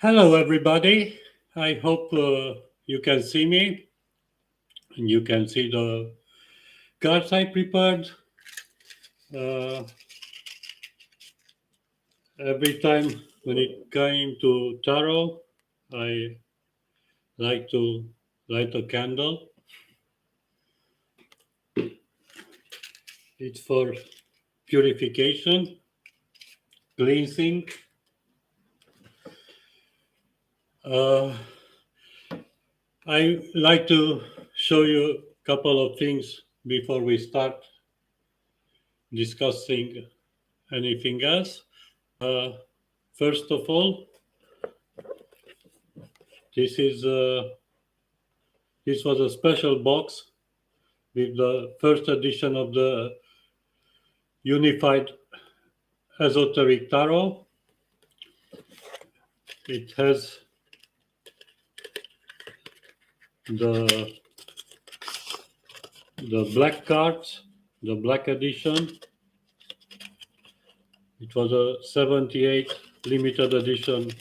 Hello, everybody. I hope you can see me and you can see the cards I prepared. Uh, every time when it came to tarot, I like to light a candle. It's for purification, cleansing. Uh, I like to show you a couple of things before we start discussing anything else. Uh, First of all, this is this was a special box with the first edition of the Unified Esoteric Tarot. It has the black cards, the black edition. It was a 78 limited edition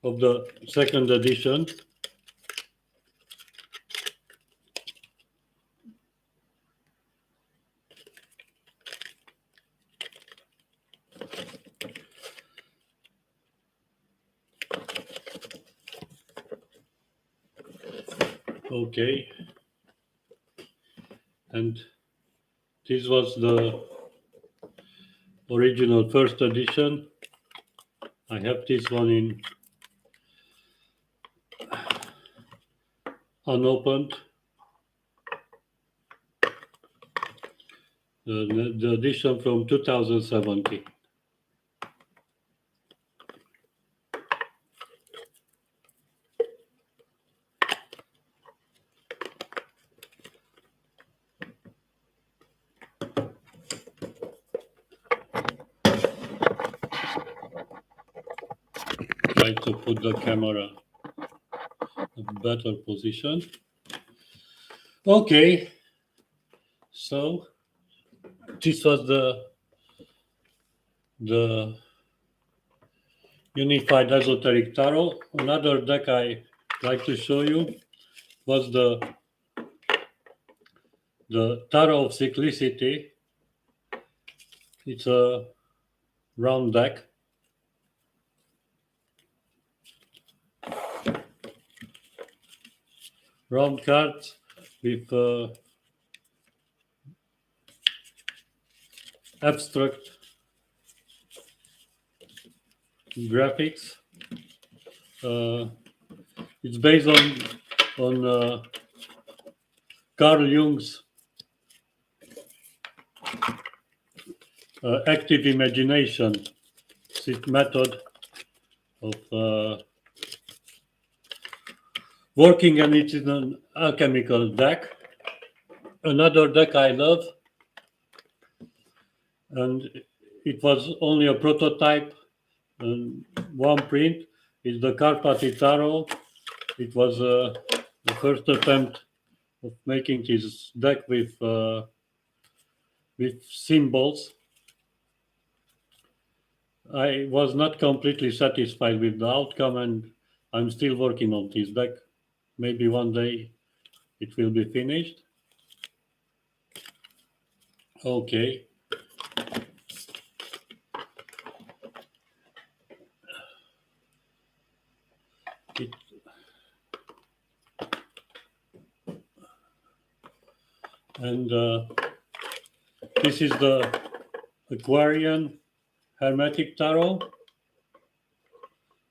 of the second edition. Okay, and this was the original first edition. I have this one in unopened. The edition from 2017. Try to put the camera in a better position. Okay, so this was the Unified Esoteric Tarot. Another deck I like to show you was the Tarot of Cyclicity. It's a round deck. Round cards with abstract graphics. It's based on Carl Jung's active imagination method of working, and it is an alchemical deck. Another deck I love, and it was only a prototype and one print, is the Karpathy Tarot. It was the first attempt of making this deck with symbols. I was not completely satisfied with the outcome, and I'm still working on this deck. Maybe one day it will be finished. Okay. And this is the Aquarian Hermetic Tarot.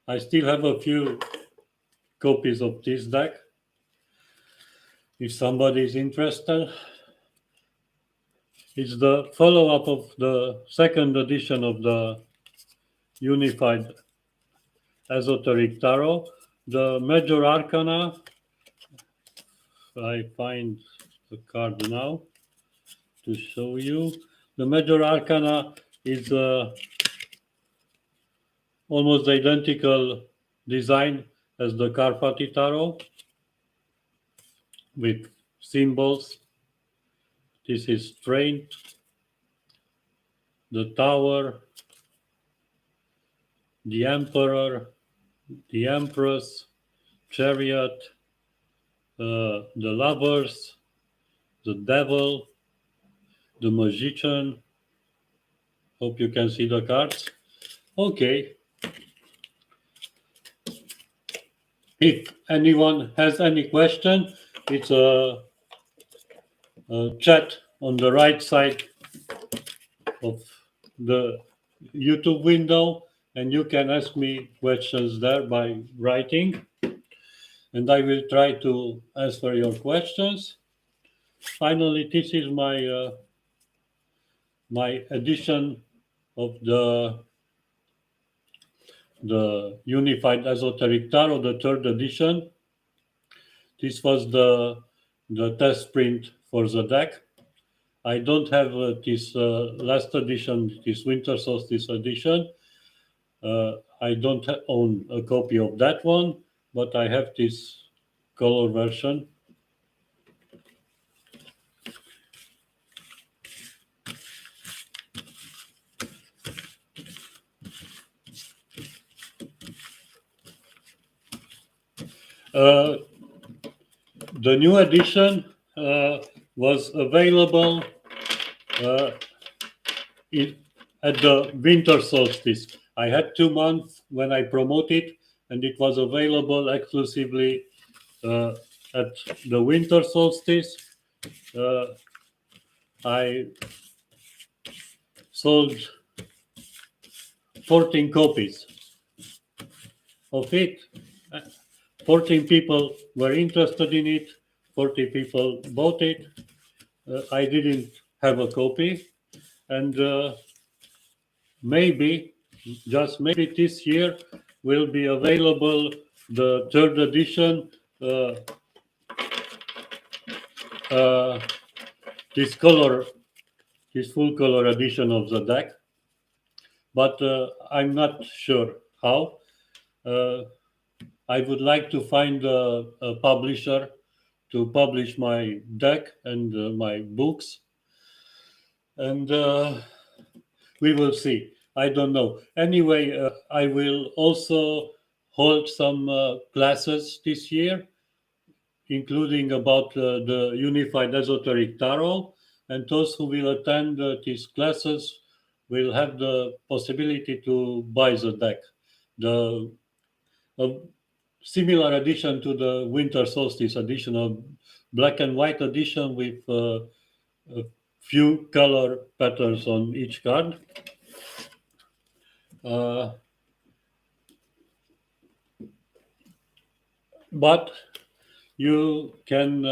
I still have a few copies of this deck. If somebody is interested, it's the follow-up of the second edition of the Unified Esoteric Tarot. The Major Arcana, I find the card now to show you. The Major Arcana is almost identical design as the Karpathy Tarot with symbols. This is Strength, the Tower, the Emperor, the Empress, Chariot, the Lovers, the Devil, the Magician. Hope you can see the cards. Okay. If anyone has any question, it's a chat on the right side of the YouTube window, and you can ask me questions there by writing, and I will try to answer your questions. Finally, this is my edition of the Unified Esoteric Tarot, the third edition. This was the test print for the deck. I don't have this last edition, this winter solstice edition. I don't own a copy of that one, but I have this color version. The new edition was available at the winter solstice. I had 2 months when I promoted, and it was available exclusively at the winter solstice. I sold 14 copies of it. 14 people were interested in it, 40 people bought it. I didn't have a copy, and maybe, just maybe this year, will be available the third edition, this full color edition of the deck, but I'm not sure how. I would like to find a publisher to publish my deck and my books, and we will see. I don't know. Anyway, I will also hold some classes this year, including about the Unified Esoteric Tarot, and those who will attend these classes will have the possibility to buy the deck. The a similar edition to the Winter Solstice edition, a black and white edition with a few color patterns on each card. But you can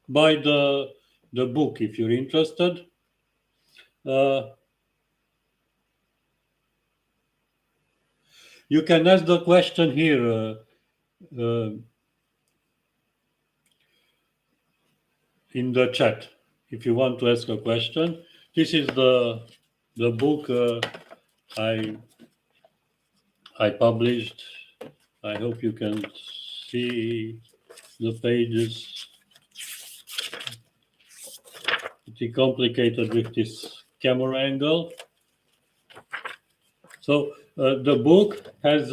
buy the book if you're interested. You can ask the question here in the chat if you want to ask a question. This is the book I published. I hope you can see the pages. It's complicated with this camera angle. So the book has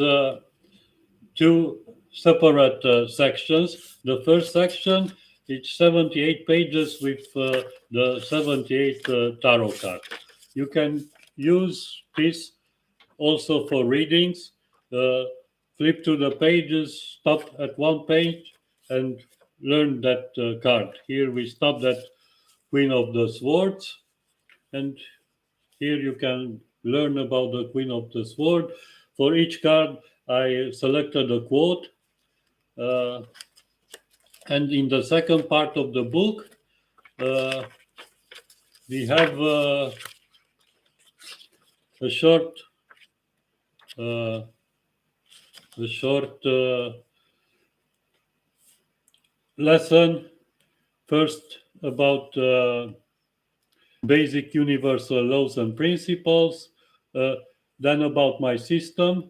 2 separate sections. The first section is 78 pages with the 78 tarot cards. You can use this also for readings. Flip to the pages, stop at one page, and learn that card. Here we stopped at Queen of the Swords, and here you can learn about the Queen of the Sword. For each card, I selected a quote. And in the second part of the book, we have a short lesson, first about basic universal laws and principles, then about my system,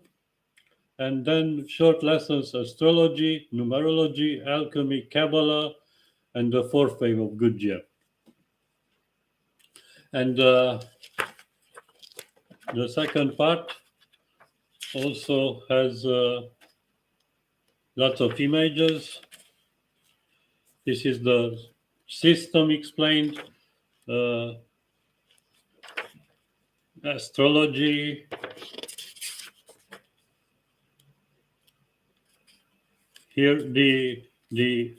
and then short lessons: astrology, numerology, alchemy, Kabbalah, and the 4th wave of Gurdjieff. And the second part also has lots of images. This is the system explained, uh, astrology. Here the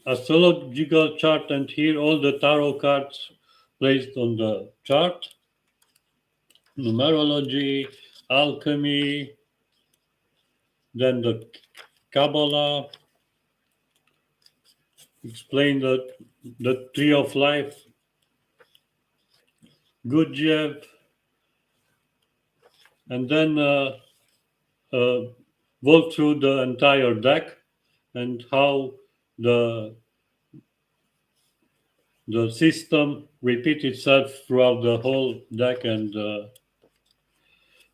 astrological chart, and here all the tarot cards placed on the chart. Numerology, alchemy, then the Kabbalah, explain the tree of life, Gurdjieff, and then uh, walk through the entire deck and how the the system repeats itself throughout the whole deck, and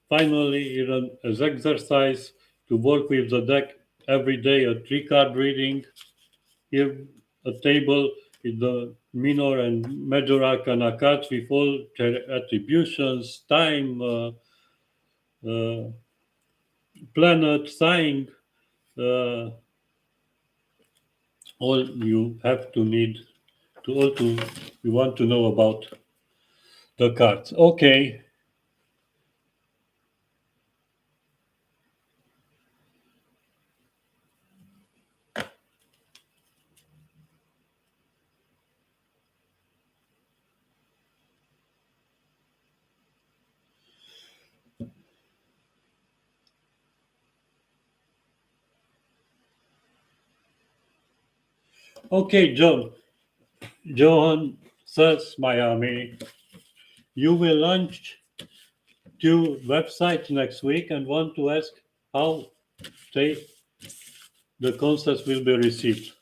finally, even as exercise to work with the deck every day, a three card reading. Here, a table with the minor and major arcana cards with all their attributions, time, uh, planet, sign, uh, all you have to need to all to you want to know about the cards. Okay, Johan says Miami. You will launch two websites next week and want to ask how they the concepts will be received.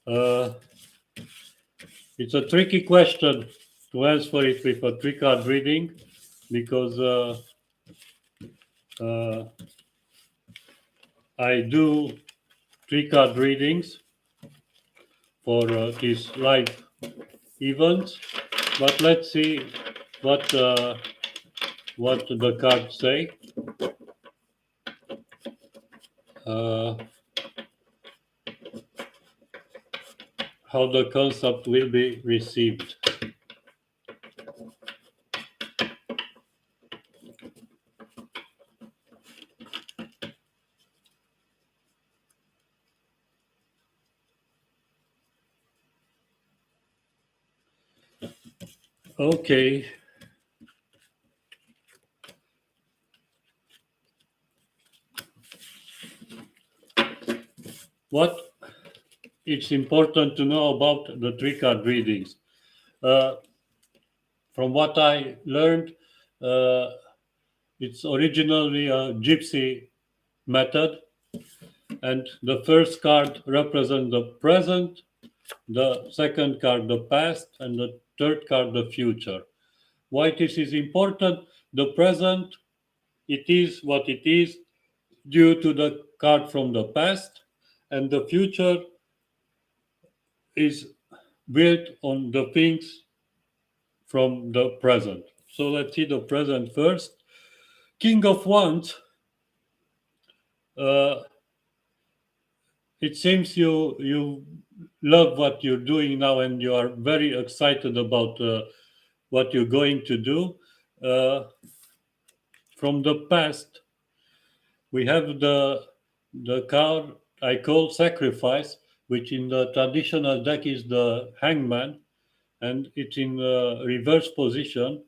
Uh, it's a tricky question to answer it with a three card reading because uh, I do three card readings for these live events. But let's see what what the cards say. Uh, how the concept will be received. Okay. What it's important to know about the three card readings. Uh, from what I learned, uh, it's originally a gypsy method, and the first card represents the present, the second card the past, and the third card the future. Why this is important? The present, it is what it is due to the card from the past, and the future is built on the things from the present. So let's see the present first. King of Wands. Uh, it seems you love what you're doing now, and you are very excited about what you're going to do. Uh, from the past, we have the card I call Sacrifice, which in the traditional deck is the Hangman, and it's in reverse position,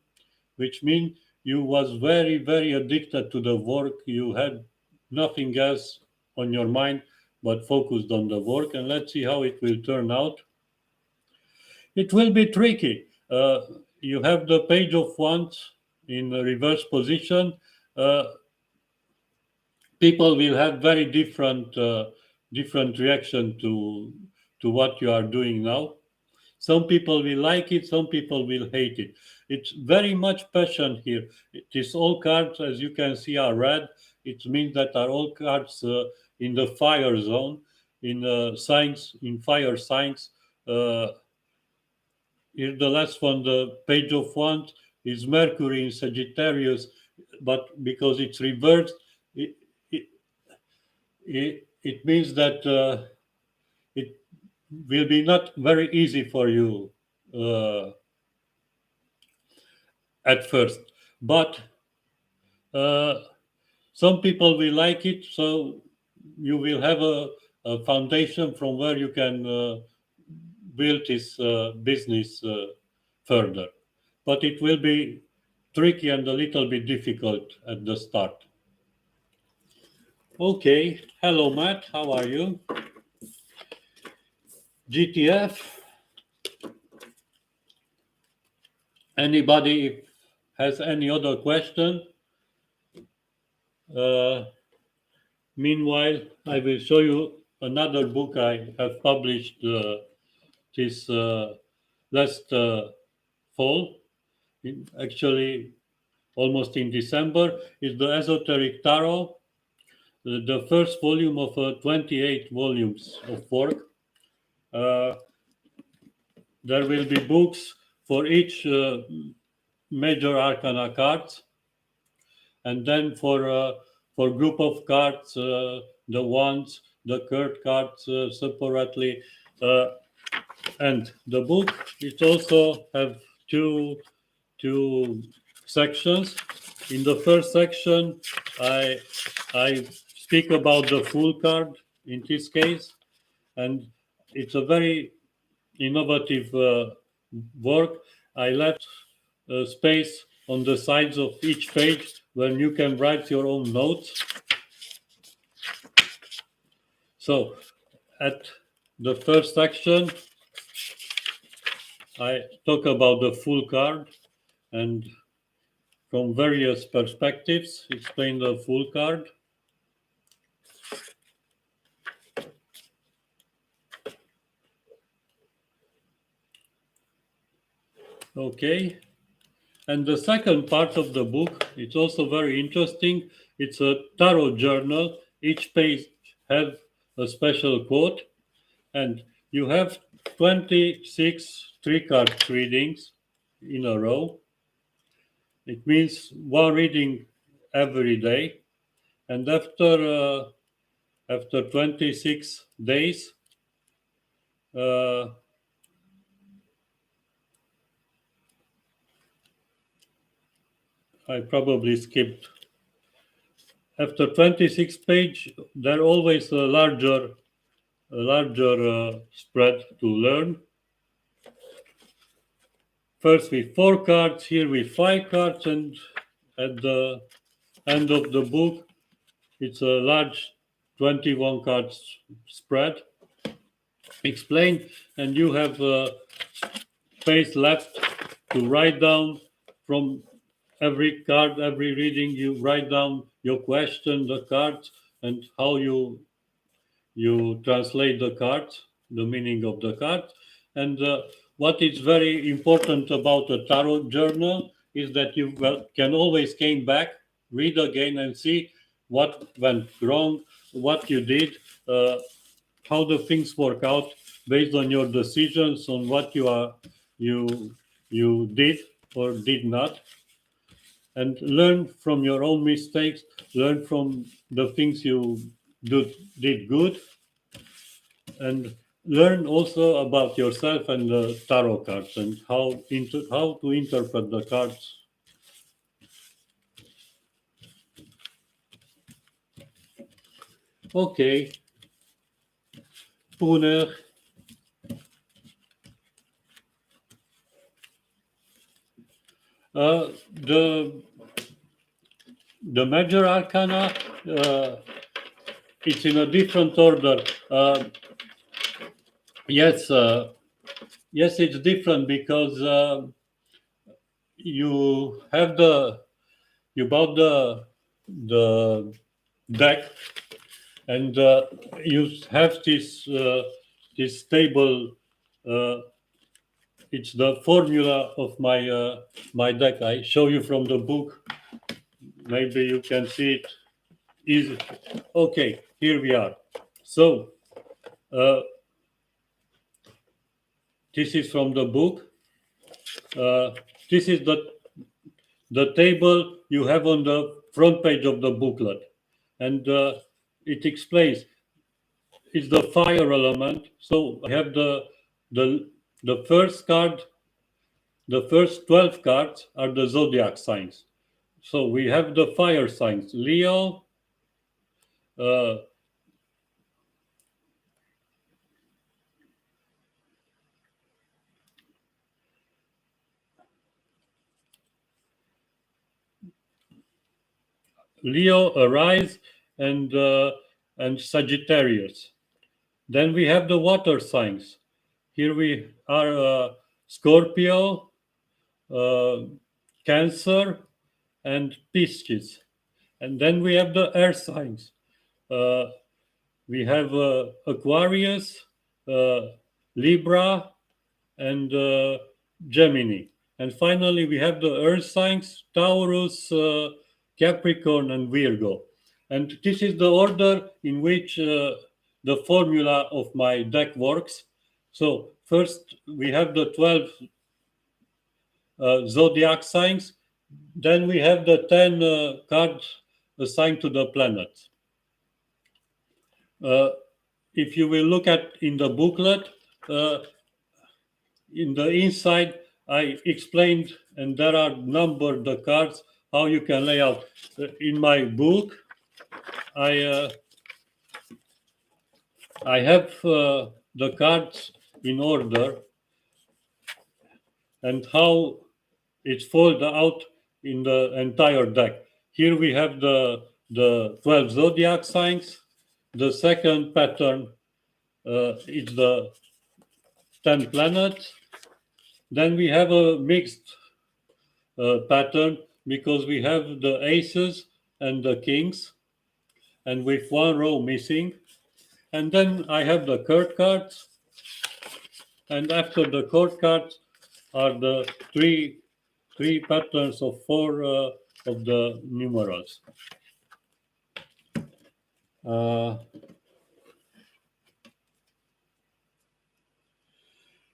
which means you was very addicted to the work. You had nothing else on your mind but focused on the work. And let's see how it will turn out. It will be tricky. You have the Page of Wands in reverse position. Uh, People will have very different reaction to what you are doing now. Some people will like it, some people will hate it. It's very much passion here. It is all cards, as you can see, are red. It means that are all cards in the fire zone, in signs, in fire signs. Uh, Here the last one, the Page of Wands, is Mercury in Sagittarius. but because it's reversed, it it, it means that it will be not very easy for you at first. But uh, some people will like it, so you will have a foundation from where you can build this business further. But it will be tricky and a little bit difficult at the start. Okay, hello Matt, how are you? GTF, anybody has any other question? Uh, Meanwhile, I will show you another book I have published this last fall, actually almost in December. It's the Esoteric Tarot, the first volume of 28 volumes of work. Uh, there will be books for each major arcana cards, and then for group of cards, the ones, the card cards separately, and the book it also have two sections. In the first section, I I speak about the full card in this case, and it's a very innovative work. I left space on the sides of each page where you can write your own notes. So at the first section, I talk about the full card and from various perspectives explain the full card. Okay. And the second part of the book, it's also very interesting. It's a tarot journal. Each page has a special quote, and you have 26 three-card readings in a row. It means one reading every day, and after 26 days, uh, I probably skipped. After 26 page, there always a larger spread to learn. First with 4 cards, here with 5 cards, and at the end of the book, it's a large 21 cards spread explained, and you have space left to write down from every card, every reading. You write down your question, the cards, and how you translate the cards, the meaning of the cards. And what is very important about a tarot journal is that you can always came back, read again, and see what went wrong, what you did, how the things work out based on your decisions, on what you did or did not, and learn from your own mistakes, learn from the things you did good, and learn also about yourself and the tarot cards and how to interpret the cards. Okay, Puner. The major arcana, it's in a different order. Yes, yes, it's different because you have you bought the deck, and you have this table. Uh, it's the formula of my deck. I show you from the book. Maybe you can see it easy. Okay, here we are. So uh, this is from the book. This is the table you have on the front page of the booklet, and it explains it's the fire element. So I have the the first card, the first 12 cards are the zodiac signs. So we have the fire signs: uh, Leo, Aries, and Sagittarius. Then we have the water signs. Here we are Scorpio, uh, Cancer, and Pisces. And then we have the air signs. Uh, we have Aquarius, uh, Libra, and Gemini. And finally, we have the earth signs: Taurus, Capricorn, and Virgo. And this is the order in which the formula of my deck works. So, first, we have the 12 zodiac signs. Then we have the 10 cards assigned to the planets. Uh, if you will look at in the booklet, uh, in the inside, I explained, and there are numbered the cards, how you can lay out. In my book, I I have the cards in order and how it's folded out in the entire deck. Here we have the 12 zodiac signs. The second pattern is the 10 planets. Then we have a mixed pattern because we have the aces and the kings, and with one row missing. And then I have the court cards, and after the court cards are the three patterns of four of the numerals.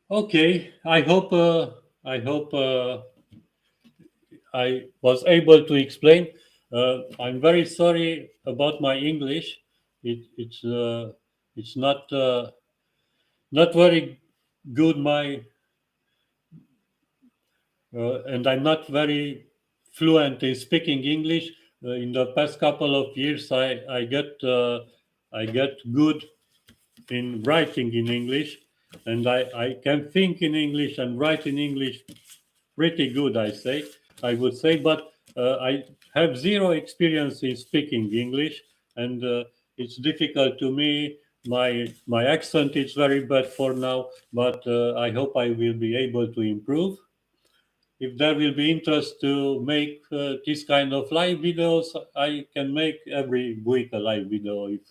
Okay, I hope I was able to explain. I'm very sorry about my English. It's not very good. And I'm not very fluent in speaking English. In the past couple of years, I get good in writing in English, and I can think in English and write in English pretty good, I would say, but I have zero experience in speaking English, and it's difficult to me. My accent is very bad for now, but I hope I will be able to improve. If there will be interest to make this kind of live videos, I can make every week a live video if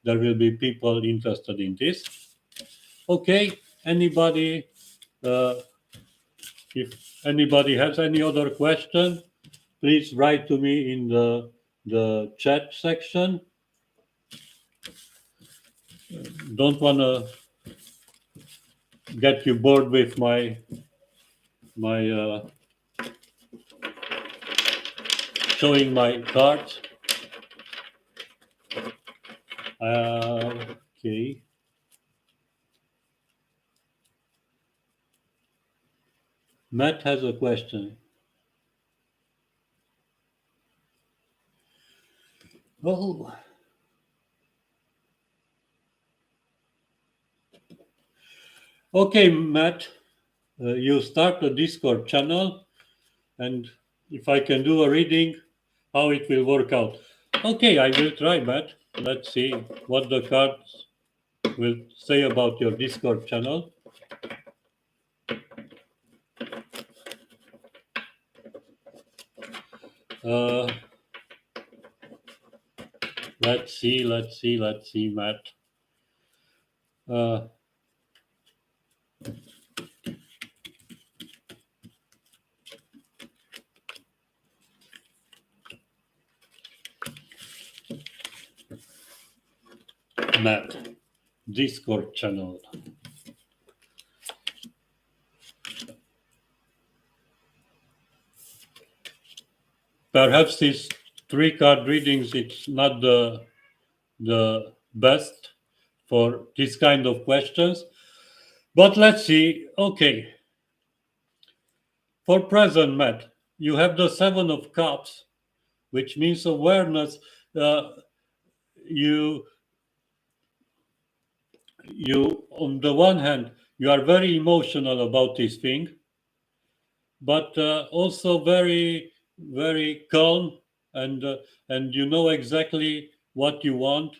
there will be people interested in this. Okay, anybody? Uh, if anybody has any other question, please write to me in the chat section. Don't want to get you bored with my showing my cards. Okay. Matt has a question. Oh. Okay, Matt, you start a Discord channel, and if I can do a reading, how it will work out. Okay, I will try, Matt. Let's see what the cards will say about your Discord channel. Let's see, Matt. Matt, Discord channel. Perhaps three card readings, it's not the best for this kind of questions. But let's see. Okay, for present, Matt, you have the Seven of Cups, which means awareness. Uh, you you on the one hand, you are very emotional about this thing, but also very calm, and and you know exactly what you want,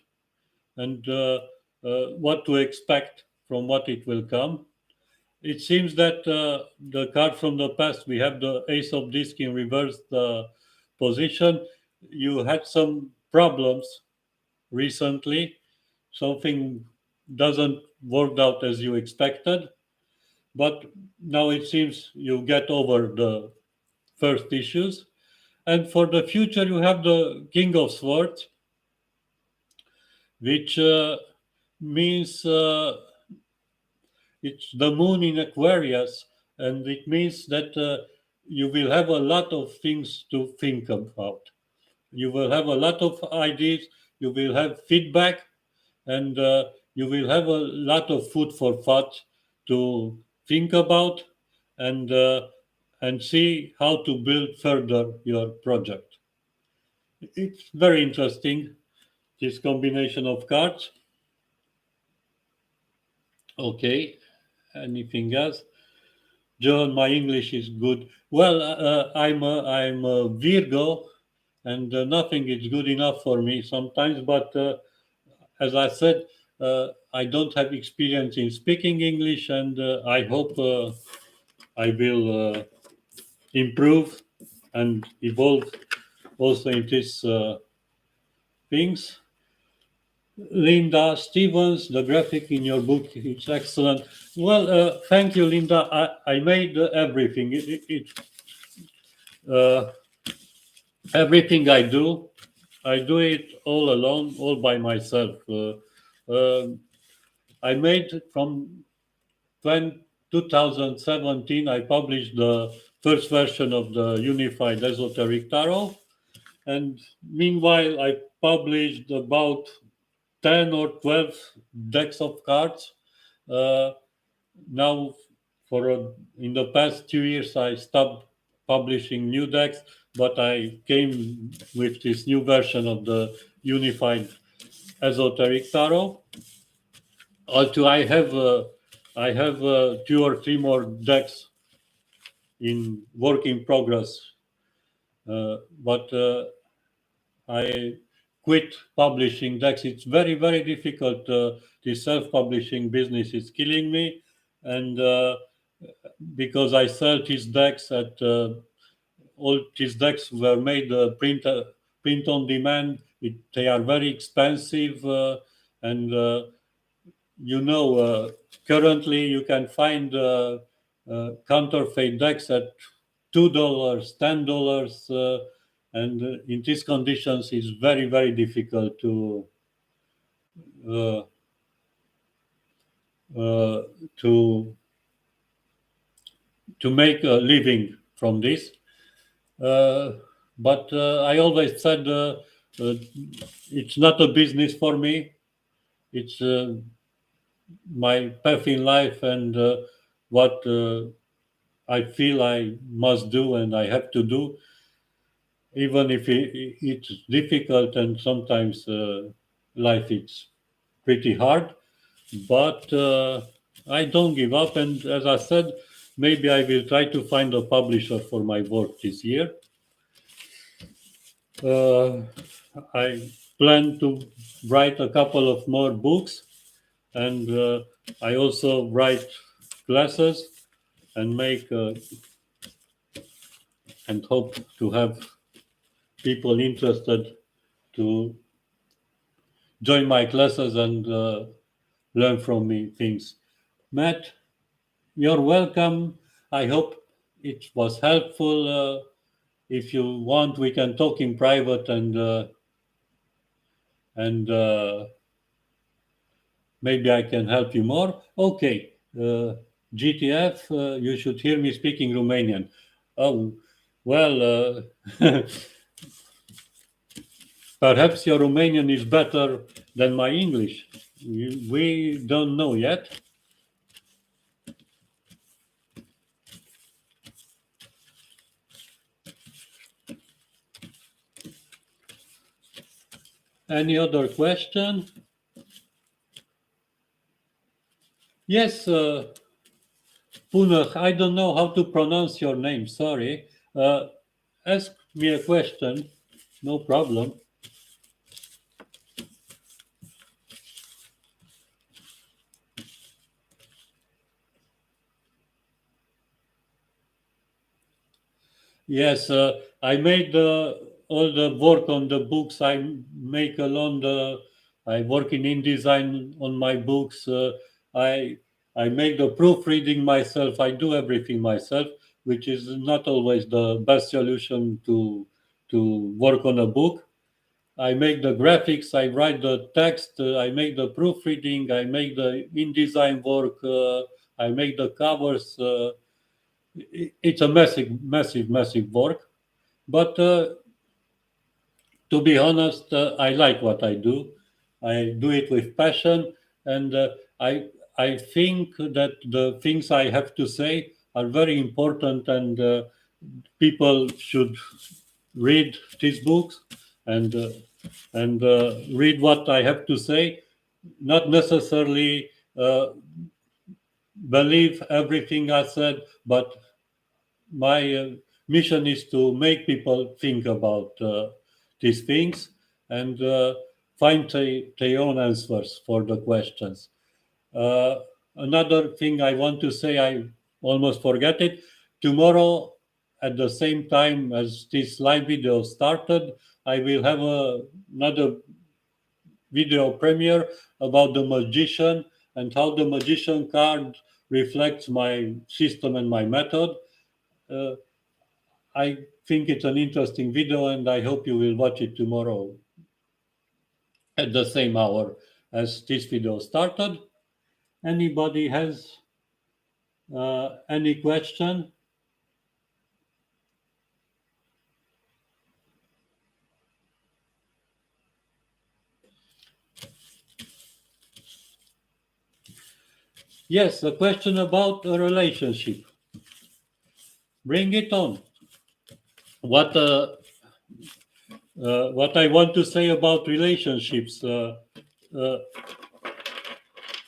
and what to expect from what it will come. It seems that the card from the past, we have the Ace of Disc in reverse position. You had some problems recently. Something doesn't work out as you expected, but now it seems you get over the first issues. And for the future, you have the King of Swords, which means it's the moon in Aquarius, and it means that you will have a lot of things to think about. You will have a lot of ideas, you will have feedback, and you will have a lot of food for thought to think about, and see how to build further your project. It's very interesting, this combination of cards. Okay, anything else? John, my English is good. Well, I'm a Virgo, and nothing is good enough for me sometimes. But as I said, I don't have experience in speaking English, and I hope I will improve and evolve also in these things. Linda Stevens, the graphic in your book is excellent. Well, thank you, Linda. I made everything. Uh, Everything I do it all alone, all by myself. I made from 2017, I published the first version of the Unified Esoteric Tarot. And meanwhile, I published about 10 or 12 decks of cards. Uh, Now, in the past 2 years, I stopped publishing new decks, but I came with this new version of the Unified Esoteric Tarot. Also, I have two or three more decks in work in progress, but I quit publishing decks. It's very difficult. The self-publishing business is killing me, and because I sell these decks at all these decks were made print on demand. They are very expensive, and you know, currently you can find counterfeit decks at $2, $10, and in these conditions, it's very difficult uh, uh, to to make a living from this. Uh, but I always said it's not a business for me. It's my path in life, and what I feel I must do and I have to do, even if it's difficult and sometimes life is pretty hard. But I don't give up, and as I said, maybe I will try to find a publisher for my work this year. Uh, I plan to write a couple of more books, and I also write classes and make and hope to have people interested to join my classes and learn from me things. Matt, you're welcome. I hope it was helpful. If you want, we can talk in private, and maybe I can help you more. Okay, GTF, you should hear me speaking Romanian. Oh, well, Perhaps your Romanian is better than my English. We don't know yet. Any other question? Yes, Punach, I don't know how to pronounce your name, sorry. Ask me a question, no problem. Yes, I made all the work on the books. I make alone the. I work in InDesign on my books. I I make the proofreading myself. I do everything myself, which is not always the best solution to work on a book. I make the graphics. I write the text. I make the proofreading. I make the InDesign work. I make the covers. It's a massive work. But to be honest, I like what I do. I do it with passion, and I think that the things I have to say are very important, and people should read these books and read what I have to say. Not necessarily believe everything I said, but my mission is to make people think about these things and find their own answers for the questions. Uh, Another thing I want to say, I almost forget it. Tomorrow, at the same time as this live video started, I will have another video premiere about the magician and how the magician card reflects my system and my method. Uh, I think it's an interesting video, and I hope you will watch it tomorrow at the same hour as this video started. Anybody has any question? Yes, a question about a relationship. Bring it on. What what I want to say about relationships. Uh,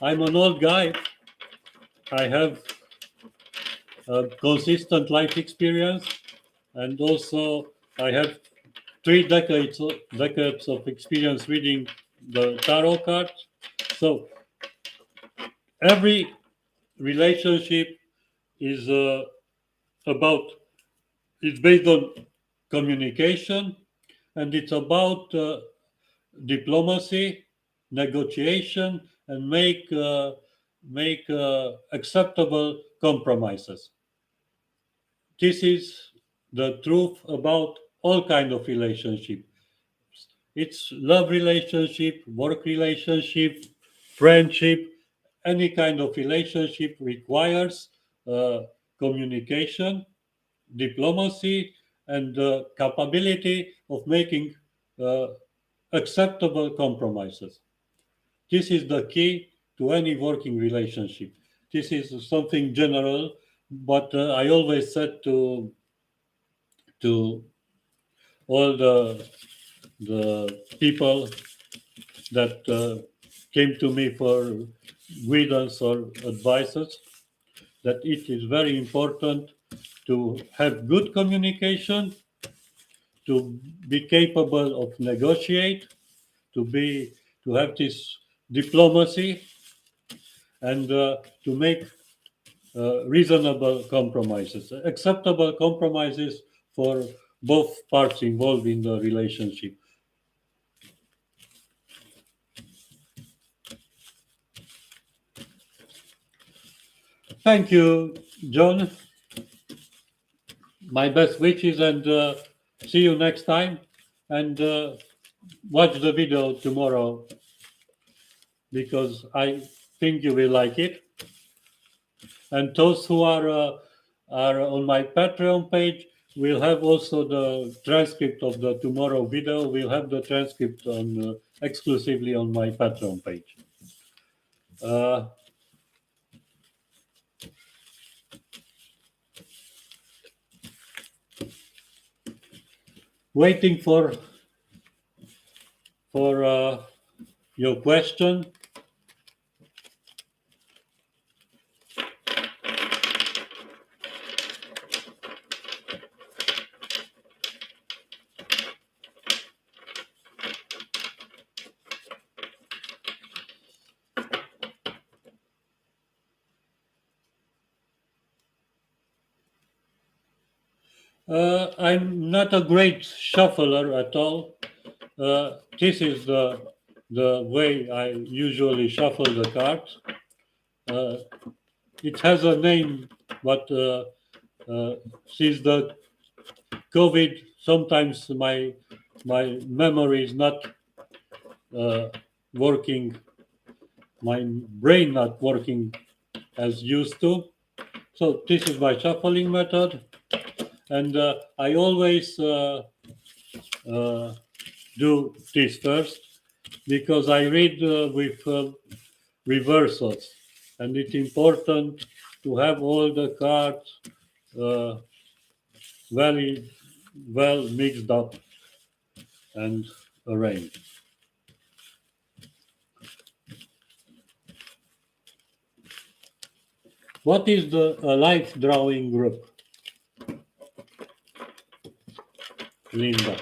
I'm an old guy. I have a consistent life experience, and also I have 3 decades of experience reading the tarot cards. So every relationship is about it's based on communication, and it's about diplomacy, negotiation, and make acceptable compromises. This is the truth about all kind of relationship. It's love relationship, work relationship, friendship, any kind of relationship requires uh, communication, diplomacy, and the capability of making uh, acceptable compromises. This is the key to any working relationship. This is something general, but I always said to all the people that came to me for guidance or advices that it is very important to have good communication, to be capable of negotiate, to be to have this diplomacy, and to make reasonable compromises, acceptable compromises for both parts involved in the relationship. Thank you, John. My best wishes, and see you next time. And watch the video tomorrow because I think you will like it. And those who are on my Patreon page, we'll have also the transcript of the tomorrow video. We'll have the transcript on exclusively on my Patreon page. Uh, Waiting for your question. I'm not a great shuffler at all. This is the way I usually shuffle the cards. Uh, it has a name, but since the COVID, sometimes my memory is not uh, working, my brain not working as used to. So this is my shuffling method, and I always uh, do this first because I read with reversals, and it's important to have all the cards uh, very well mixed up and arranged. What is the life drawing group, Linda?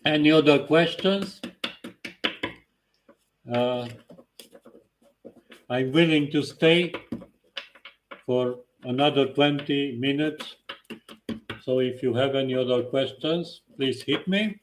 Any other questions? Uh, I'm willing to stay for another 20 minutes. So if you have any other questions, please hit me.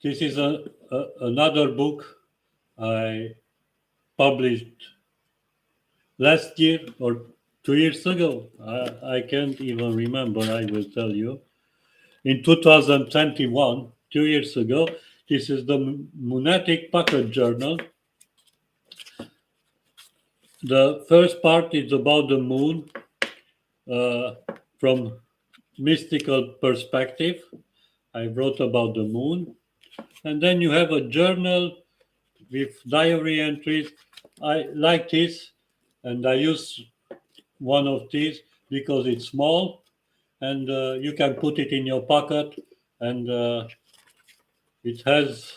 This is another book I published last year or 2 years ago. I can't even remember, I will tell you. In 2021, 2 years ago, this is the Monetic Pocket Journal. The first part is about the moon uh, from mystical perspective. I wrote about the moon. And then you have a journal with diary entries. I like this, and I use one of these because it's small and you can put it in your pocket, and it has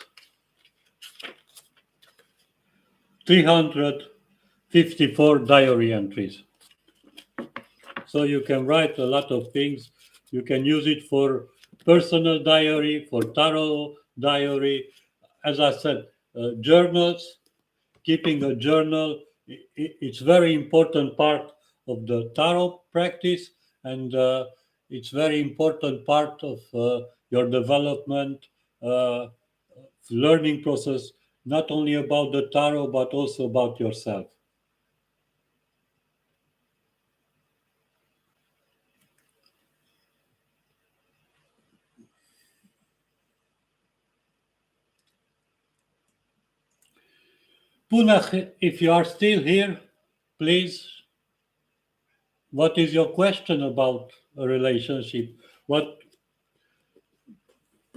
354 diary entries. So you can write a lot of things. You can use it for personal diary, for tarot diary. As I said, journals, keeping a journal, it's very important part of the tarot practice, and it's very important part of your development, uh, learning process, not only about the tarot, but also about yourself. Punach, if you are still here, please, what is your question about a relationship? What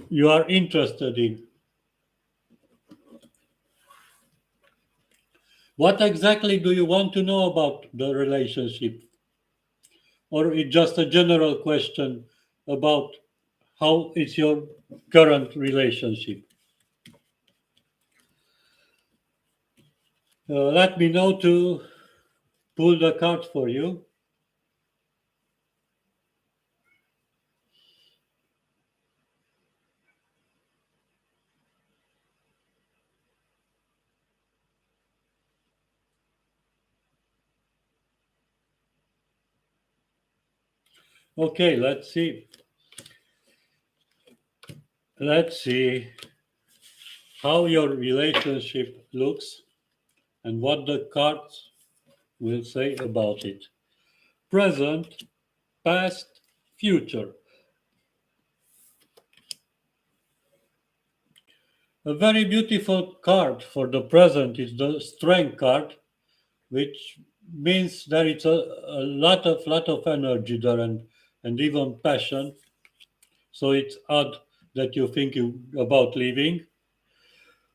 you are interested in? What exactly do you want to know about the relationship? Or it's just a general question about how is your current relationship? Let me know to pull the card for you. Okay, let's see. Let's see how your relationship looks and what the cards will say about it. Present, past, future. A very beautiful card for the present is the Strength card, which means there is a lot of energy there and even passion. So it's odd that you think about leaving.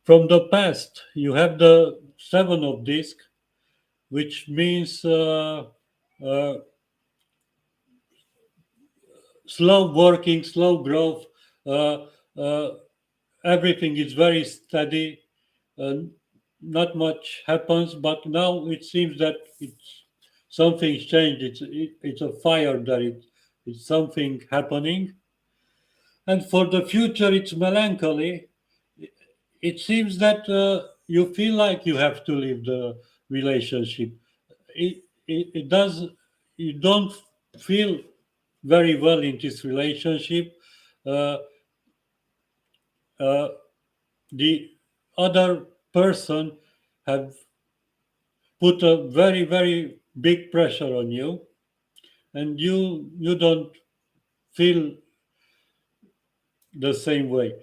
From the past, you have the Seven of Disc, which means uh, slow working, slow growth. Uh, uh, Everything is very steady. Uh, Not much happens, but now it seems that something's changed. It's a fire there. It's something happening. And for the future, it's melancholy. It seems that you feel like you have to leave the relationship. It does. You don't feel very well in this relationship. Uh, uh, the other person have put a very big pressure on you, and you don't feel the same way.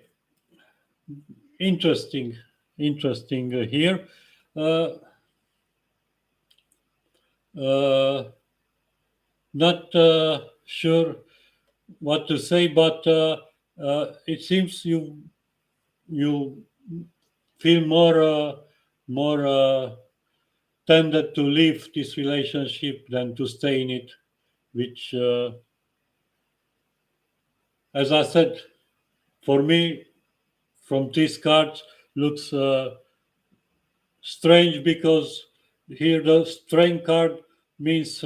Interesting, interesting here. Uh, uh, Not sure what to say, but it seems you feel more tended to leave this relationship than to stay in it, which, as I said, for me, from these cards, looks strange because here the strength card means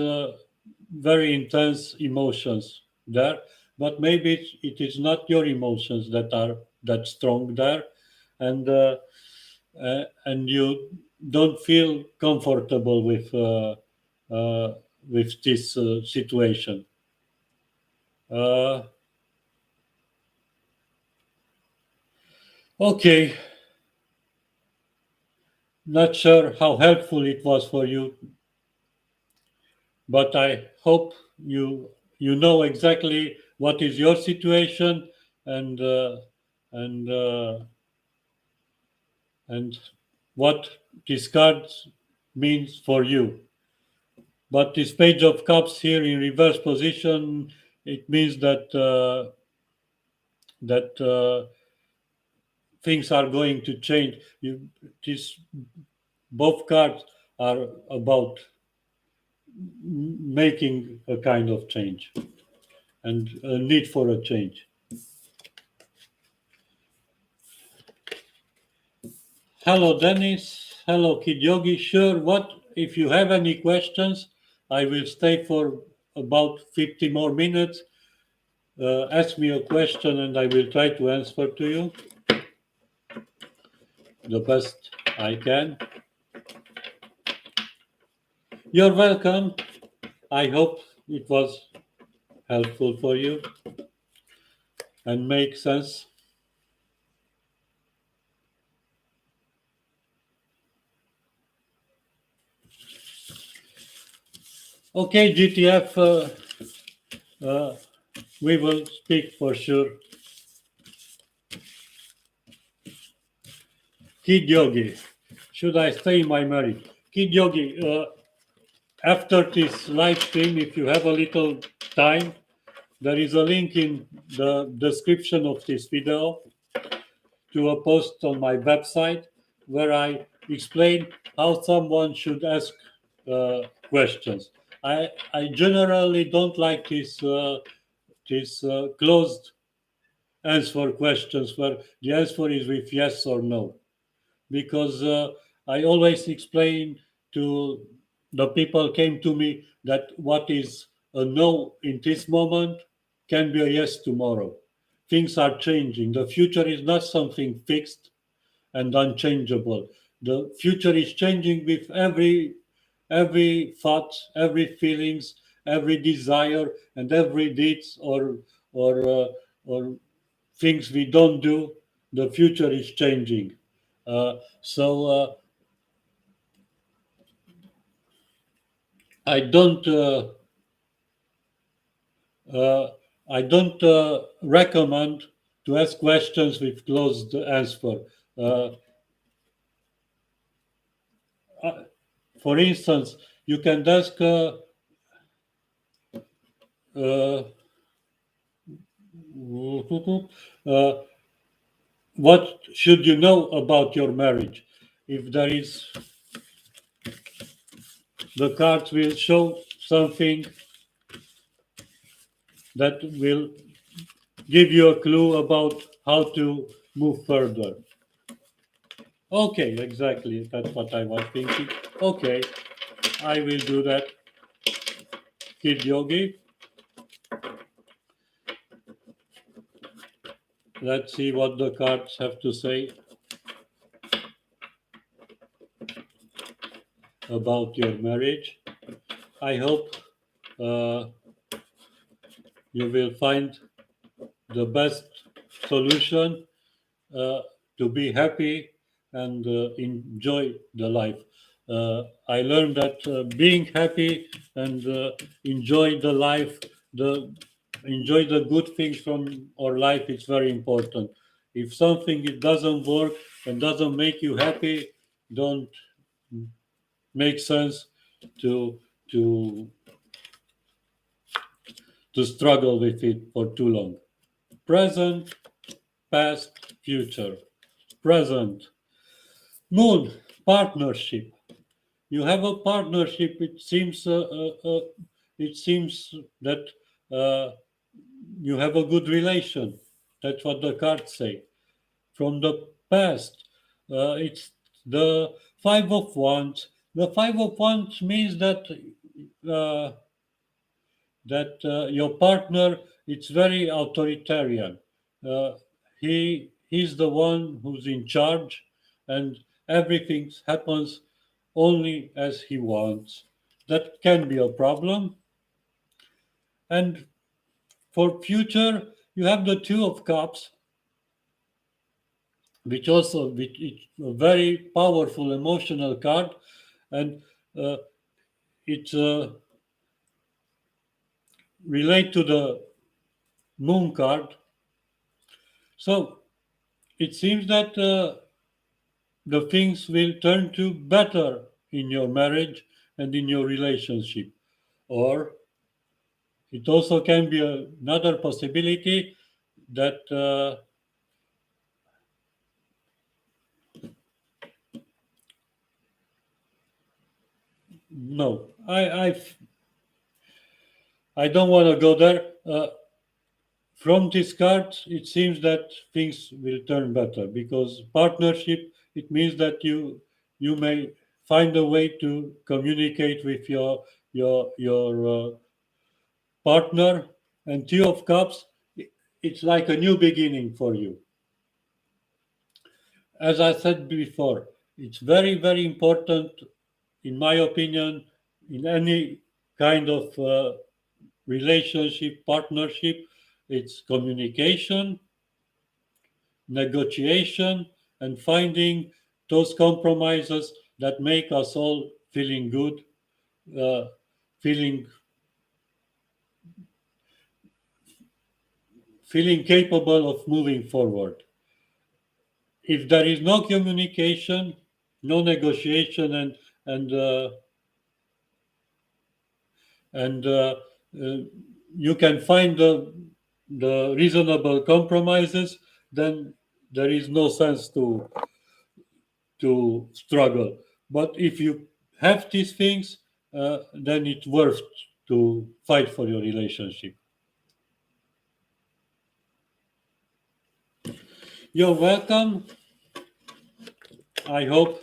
very intense emotions there, but maybe it is not your emotions that are that strong there, and you don't feel comfortable uh, with this situation. Uh, okay, not sure how helpful it was for you, but I hope you know exactly what is your situation and uh, and uh, and what this card means for you. But this Page of Cups here in reverse position, it means that things are going to change. This both cards are about making a kind of change and a need for a change. Hello, Dennis. Hello, Kid Yogi. Sure. What if you have any questions? I will stay for about 50 more minutes. Ask me a question and I will try to answer to you the best I can. You're welcome. I hope it was helpful for you and make sense. Okay, GTF, uh, we will speak for sure. Kid Yogi, should I stay in my marriage? Kid Yogi, after this live stream, if you have a little time, there is a link in the description of this video to a post on my website where I explain how someone should ask questions. I generally don't like this closed answer questions where the answer is with yes or no, because I always explain to the people came to me that what is a no in this moment can be a yes tomorrow. Things are changing. The future is not something fixed and unchangeable. The future is changing with every thought, every feelings, every desire and every deeds or things we don't do, the future is changing. So I don't uh, I don't recommend to ask questions with closed answer. Uh, uh, for instance, you can ask, uh, uh, what should you know about your marriage? If there is, the cards will show something that will give you a clue about how to move further. Okay, exactly. That's what I was thinking. Okay, I will do that. Kid Yogi. Let's see what the cards have to say about your marriage. I hope uh, you will find the best solution uh, to be happy and enjoy the life. I learned that being happy and enjoy the life, the enjoy the good things from our life is very important. If something it doesn't work and doesn't make you happy, don't make sense to to to struggle with it for too long. Present, past, future. Present. Moon, partnership. You have a partnership. It seems that uh, you have a good relation. That's what the cards say. From the past, it's the Five of Wands. The Five of Wands means uh, that your partner it's very authoritarian. Uh, he's the one who's in charge, and everything happens only as he wants. That can be a problem. And for future, you have the Two of Cups, which is a very powerful emotional card, and uh, it relate to the Moon card. So it seems that the things will turn to better in your marriage and in your relationship. Or it also can be another possibility that no, I don't want to go there. From this card, it seems that things will turn better because partnership. It means that you may find a way to communicate with your partner, and Two of Cups, it's like a new beginning for you. As I said before, it's very, very important, in my opinion, in any kind of relationship, partnership, it's communication, negotiation, and finding those compromises that make us all feeling good, uh, feeling feeling capable of moving forward. If there is no communication, no negotiation, and uh, and you can find the reasonable compromises, then there is no sense to struggle. But if you have these things, then it's worth to fight for your relationship. You're welcome. I hope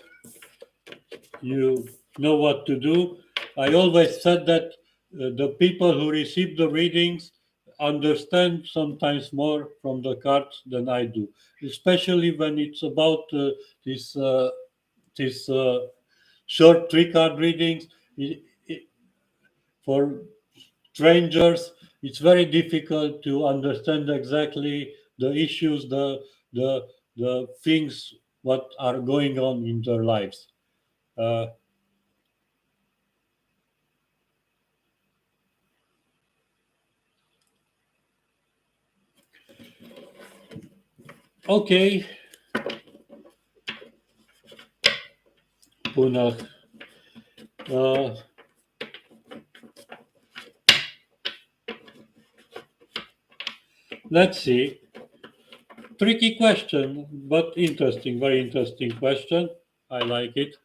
you know what to do. I always said that the people who receive the readings understand sometimes more from the cards than I do, especially when it's about this this short three card readings. I- I- For strangers, it's very difficult to understand exactly the issues, the things what are going on in their lives. Uh, okay, Puna. Uh, let's see. Tricky question, but interesting, very interesting question. I like it.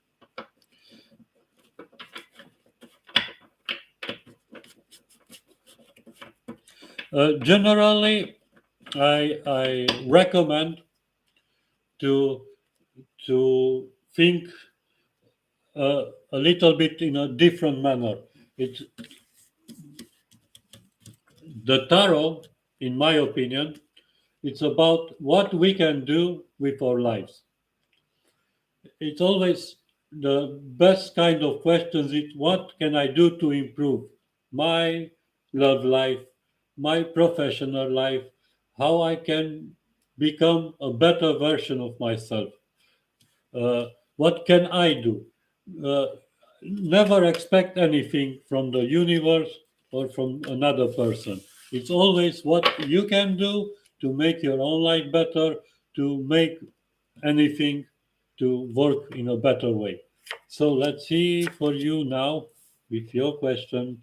Generally, I recommend to think a little bit in a different manner. It's the tarot, in my opinion, it's about what we can do with our lives. It's always the best kind of questions. Is what can I do to improve my love life, my professional life, how I can become a better version of myself. What can I do? Uh, Never expect anything from the universe or from another person. It's always what you can do to make your own life better, to make anything to work in a better way. So let's see for you now with your question,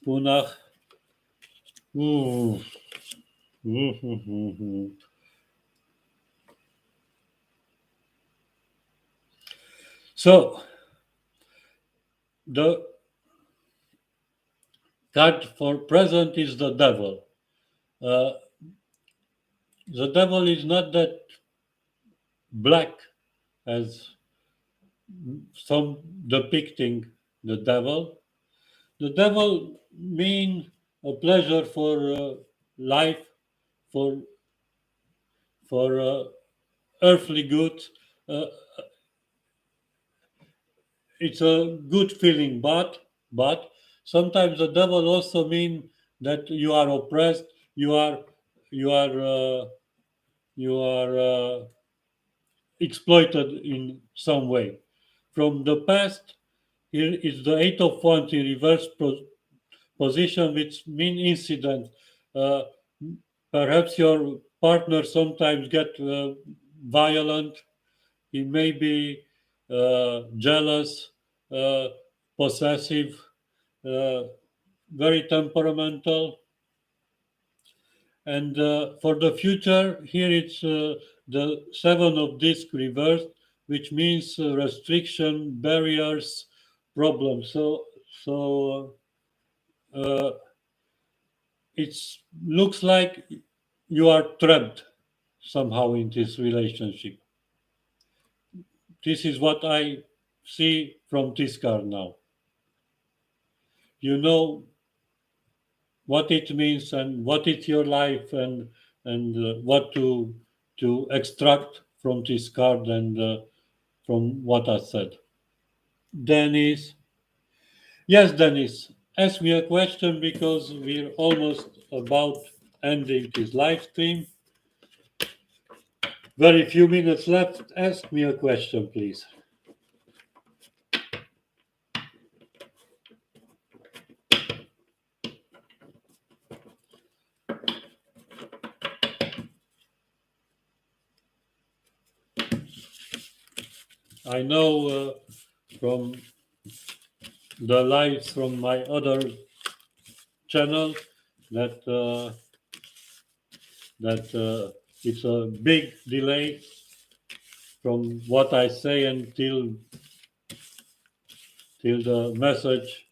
Punach. Ooh. So the card for present is the devil. Uh, the devil is not that black as some depicting the devil. The devil mean a pleasure for life, for earthly good. Uh, it's a good feeling, but sometimes the devil also mean that you are oppressed, you are you are you are exploited in some way. From the past, here is the Eight of Wands in reverse position, which mean incident. Uh, Perhaps your partner sometimes get violent. He may be jealous, uh, possessive, uh, very temperamental. And for the future, here it's the Seven of Disc reversed, which means restriction, barriers, problems. So it looks like you are trapped somehow in this relationship. This is what I see from this card now. You know what it means and what is your life and what to extract from this card and from what I said. Dennis, yes, Dennis, ask me a question because we're almost about ending this live stream. Very few minutes left. Ask me a question, please. I know from the lives from my other channel that it's a big delay from what I say until till the message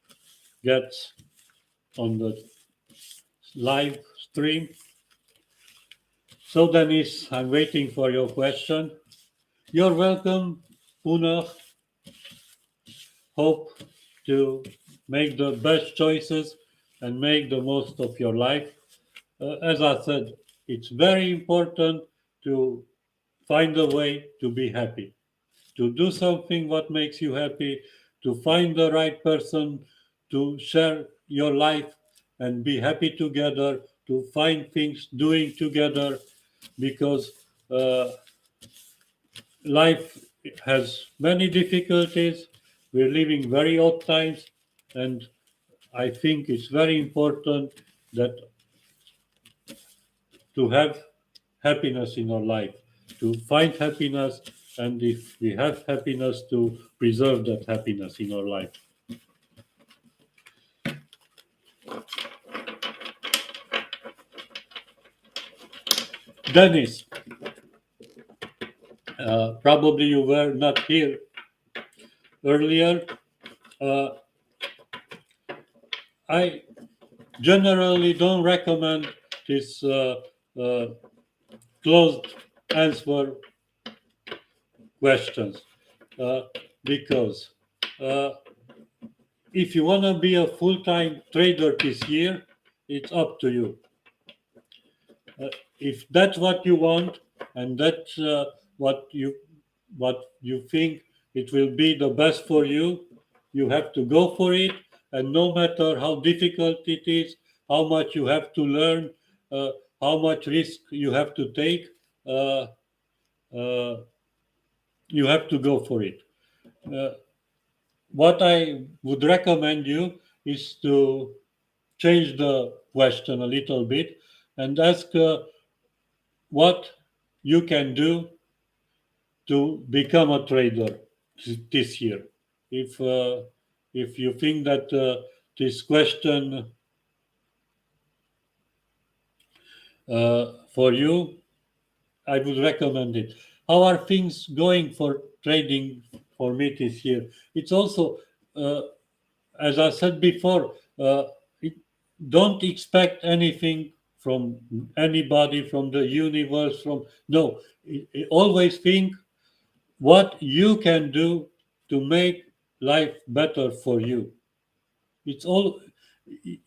gets on the live stream. So Dennis, I'm waiting for your question. You're welcome, Puna. Hope to make the best choices and make the most of your life. As I said, it's very important to find a way to be happy, to do something what makes you happy, to find the right person to share your life and be happy together, to find things doing together, because life has many difficulties. We're living very odd times, and I think it's very important that to have happiness in our life, to find happiness, and if we have happiness, to preserve that happiness in our life. Dennis, probably you were not here earlier. Uh, I generally don't recommend this uh, closed answer questions uh, because uh, if you want to be a full-time trader this year, it's up to you. Uh, if that's what you want and that's what you think it will be the best for you, you have to go for it. And no matter how difficult it is, how much you have to learn, uh, how much risk you have to take, uh, uh, you have to go for it. Uh, what I would recommend you is to change the question a little bit and ask what you can do to become a trader this year. If you think that this question for you, I would recommend it. How are things going for trading for me this year? It's also, uh, as I said before, it, don't expect anything from anybody, from the universe, from no. Always think what you can do to make life better for you. It's all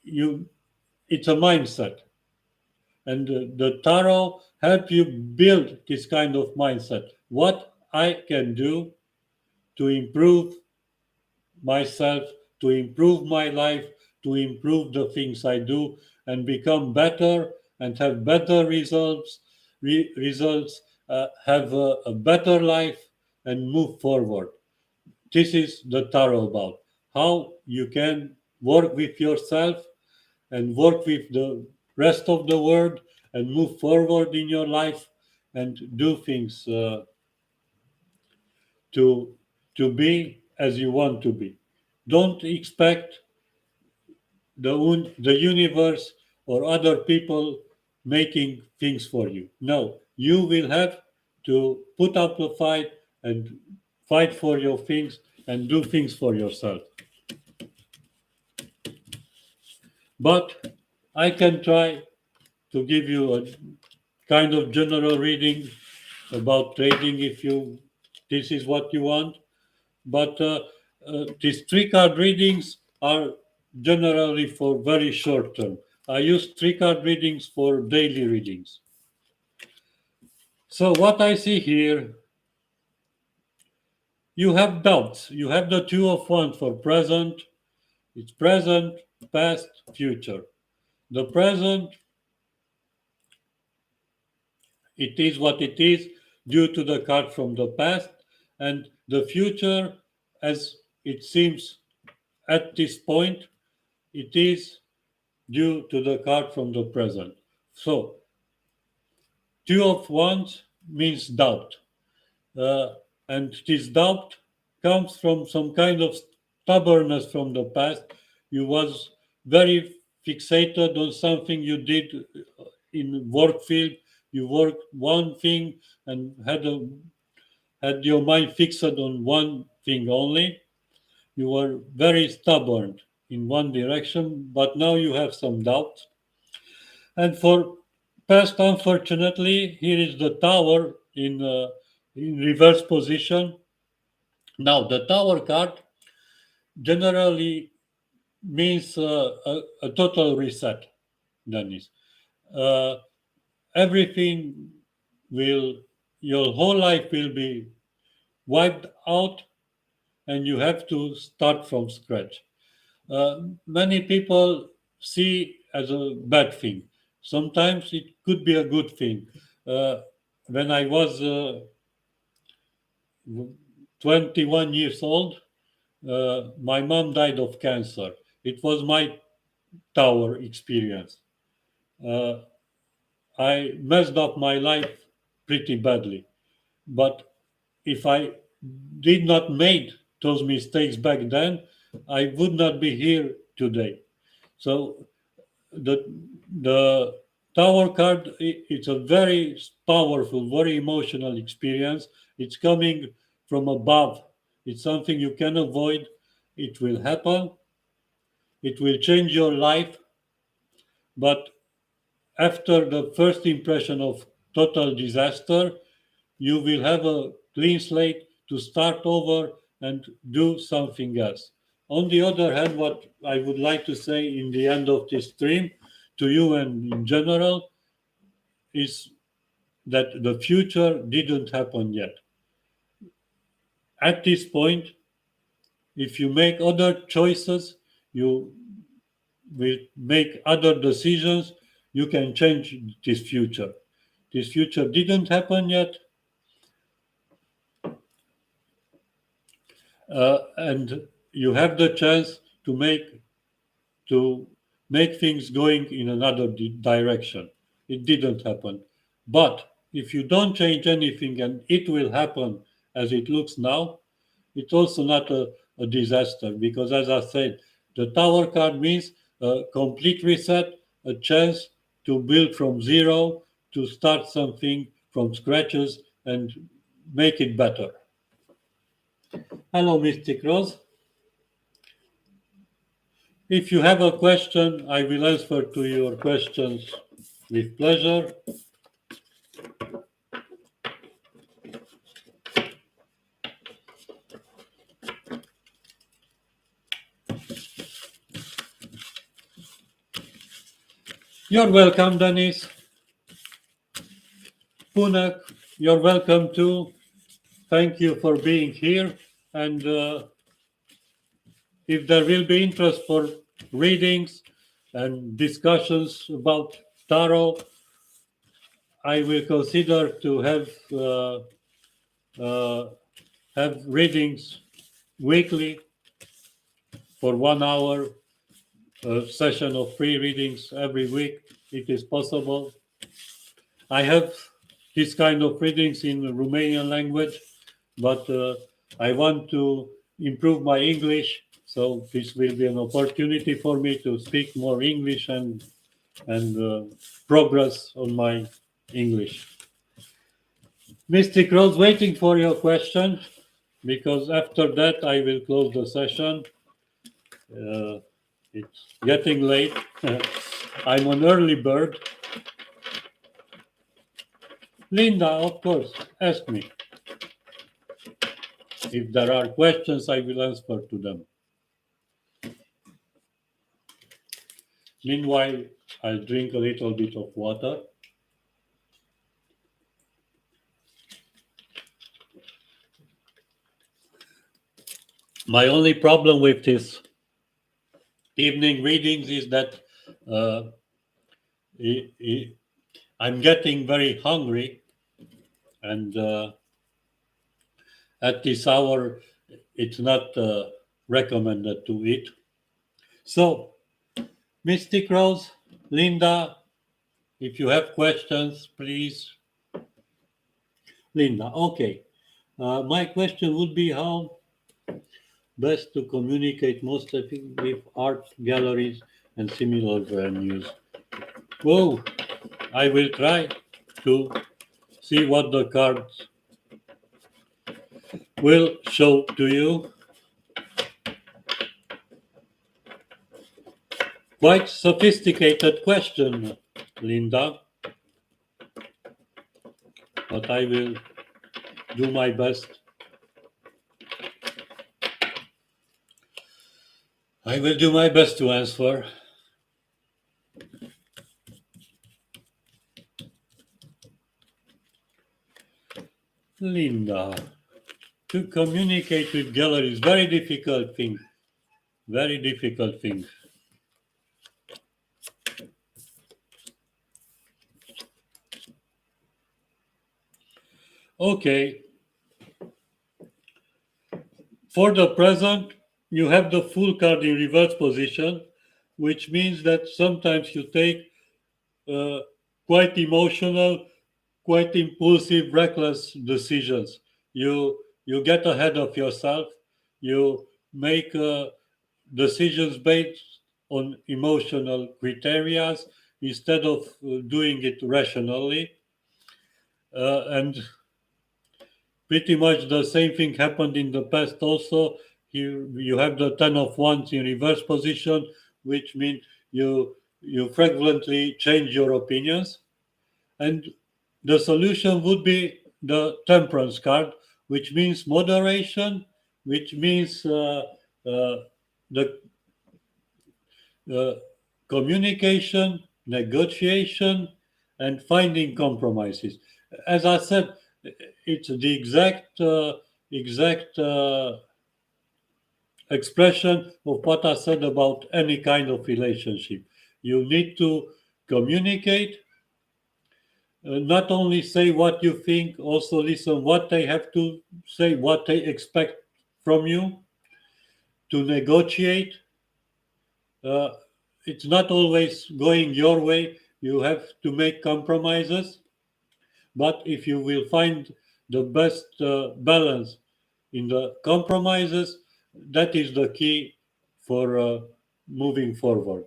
you. It's a mindset, and the tarot help you build this kind of mindset. What I can do to improve myself, to improve my life, to improve the things I do, and become better and have better results. Results have a better life and move forward. This is the tarot about how you can work with yourself and work with the rest of the world and move forward in your life and do things to be as you want to be. Don't expect the universe or other people making things for you. No, you will have to put up a fight and fight for your things and do things for yourself. But I can try to give you a kind of general reading about trading if you this is what you want. But these three card readings are generally for very short term. I use three card readings for daily readings. So what I see here, you have doubts. You have the two of wands for present. It's present, past, future. The present, it is what it is due to the card from the past, and the future, as it seems at this point, it is due to the card from the present. So, two of wands means doubt. Uh, and this doubt comes from some kind of stubbornness from the past. You was very fixated on something you did in work field. You worked one thing and had your mind fixed on one thing only. You were very stubborn in one direction, but now you have some doubt. And for past, unfortunately, here is the tower in reverse position. Now, the tower card generally means a total reset, Dennis. Uh, everything will, your whole life will be wiped out and you have to start from scratch. Many people see as a bad thing. Sometimes it could be a good thing. When I was 21 years old, my mom died of cancer. It was my tower experience. Uh, I messed up my life pretty badly. But if I did not make those mistakes back then, I would not be here today. So the the tower card, it's a very powerful, very emotional experience. It's coming from above. It's something you can avoid. It will happen. It will change your life. But after the first impression of total disaster, you will have a clean slate to start over and do something else. On the other hand, what I would like to say in the end of this stream to you and in general is that the future didn't happen yet. At this point, if you make other choices, you will make other decisions, you can change this future. This future didn't happen yet, and you have the chance to make things going in another direction. It didn't happen. But if you don't change anything and it will happen as it looks now, it's also not a disaster because, as I said, the tower card means a complete reset, a chance to build from zero, to start something from scratches and make it better. Hello, Mystic Rose. If you have a question, I will answer to your questions with pleasure. You're welcome, Dennis. Punak, you're welcome too. Thank you for being here. And if there will be interest for readings and discussions about tarot, I will consider to have readings weekly for 1 hour, a session of free readings every week. It is possible. I have this kind of readings in Romanian language, but I want to improve my English, so this will be an opportunity for me to speak more English and progress on my English. Mystic Rose, waiting for your question, because after that I will close the session. It's getting late. I'm an early bird. Linda, of course, ask me. If there are questions, I will answer to them. Meanwhile, I'll drink a little bit of water. My only problem with this evening readings is that I'm getting very hungry, and at this hour, it's not recommended to eat. So, Mystic Rose, Linda, if you have questions, please. Linda, okay. My question would be how best to communicate most effectively with art galleries and similar venues. Well, I will try to see what the cards will show to you. Quite sophisticated question, Linda, but I will do my best. I will do my best to answer. Linda, to communicate with galleries, very difficult thing. Very difficult thing. Okay, for the present, you have the full card in reverse position, which means that sometimes you take uh, quite emotional, quite impulsive, reckless decisions. You get ahead of yourself. You make decisions based on emotional criteria instead of doing it rationally. And pretty much the same thing happened in the past also. You have the ten of wands in reverse position, which means you frequently change your opinions. And the solution would be the temperance card, which means moderation, which means the uh, communication, negotiation, and finding compromises. As I said, it's the exact expression of what I said about any kind of relationship. You need to communicate, not only say what you think, also listen what they have to say, what they expect from you, to negotiate. Uh, it's not always going your way. You have to make compromises. But if you will find the best balance in the compromises, that is the key for moving forward.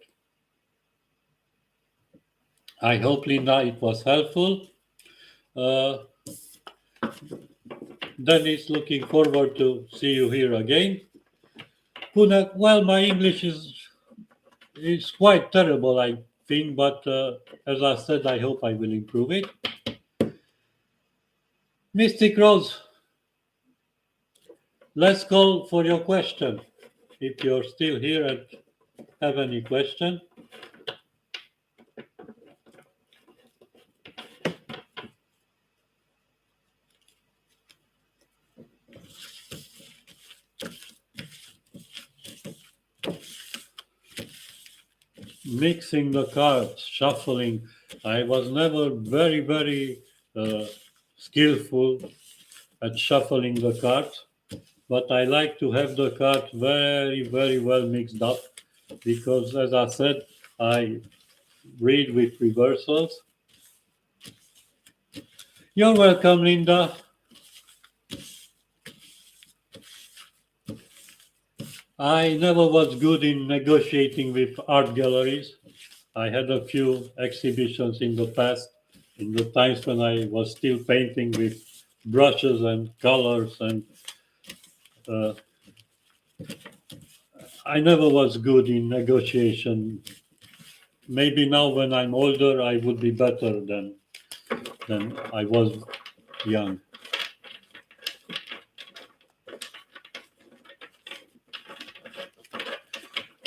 I hope, Linda, it was helpful. Uh, Dennis, looking forward to see you here again. Punak, well, my English is quite terrible, I think, but as I said, I hope I will improve it. Mystic Rose, let's call for your question. If you're still here and have any question. Mixing the cards, shuffling. I was never very uh, skillful at shuffling the cards, but I like to have the cards very well mixed up because, as I said, I read with reversals. You're welcome, Linda. I never was good in negotiating with art galleries. I had a few exhibitions in the past, in the times when I was still painting with brushes and colors, and uh, I never was good in negotiation. Maybe now, when I'm older, I would be better than I was young.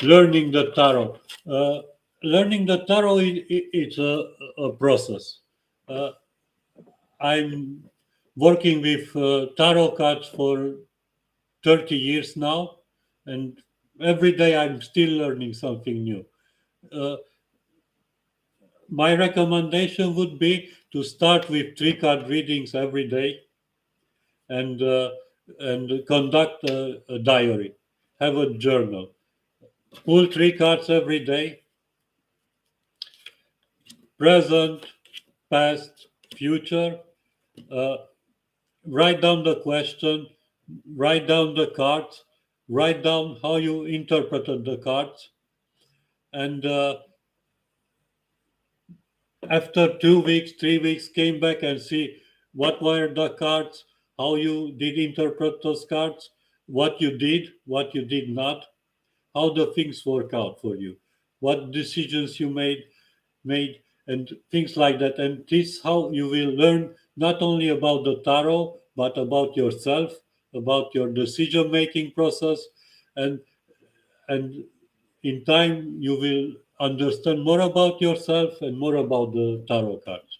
Learning the tarot. Learning the tarot, it's a process. Uh, I'm working with tarot cards for 30 years now, and every day I'm still learning something new. Uh, my recommendation would be to start with three card readings every day and conduct a diary, have a journal, pull three cards every day, present, past, future. Uh, write down the question, write down the cards, write down how you interpreted the cards, and after 2 weeks, 3 weeks, came back and see what were the cards, how you did interpret those cards, what you did not, how the things work out for you, what decisions you made, and things like that. And this how you will learn not only about the tarot, but about yourself, about your decision making process, and and in time you will understand more about yourself and more about the tarot cards.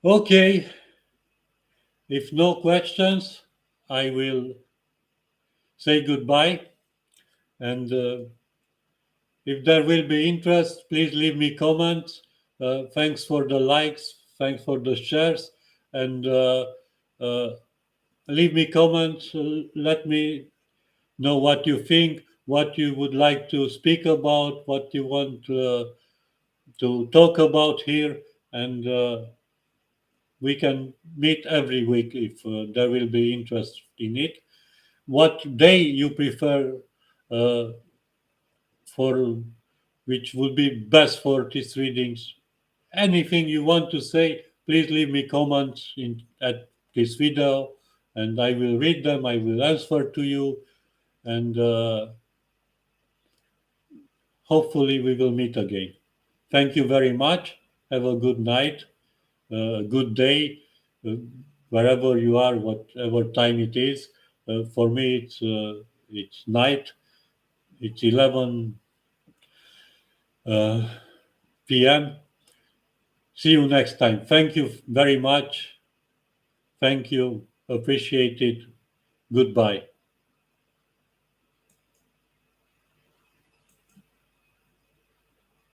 Okay, if no questions, I will say goodbye. And if there will be interest, please leave me comments Thanks for the likes. Thanks for the shares. And uh, leave me comments. Let me know what you think, what you would like to speak about, what you want to talk about here. And we can meet every week if there will be interest in it. What day you prefer uh, for which would be best for these readings? Anything you want to say, please leave me comments at this video, and I will read them. I will answer to you, and hopefully we will meet again. Thank you very much. Have a good night, a good day, uh, wherever you are, whatever time it is. For me, it's night. It's 11 p.m. See you next time. Thank you very much. Thank you. Appreciate it. Goodbye.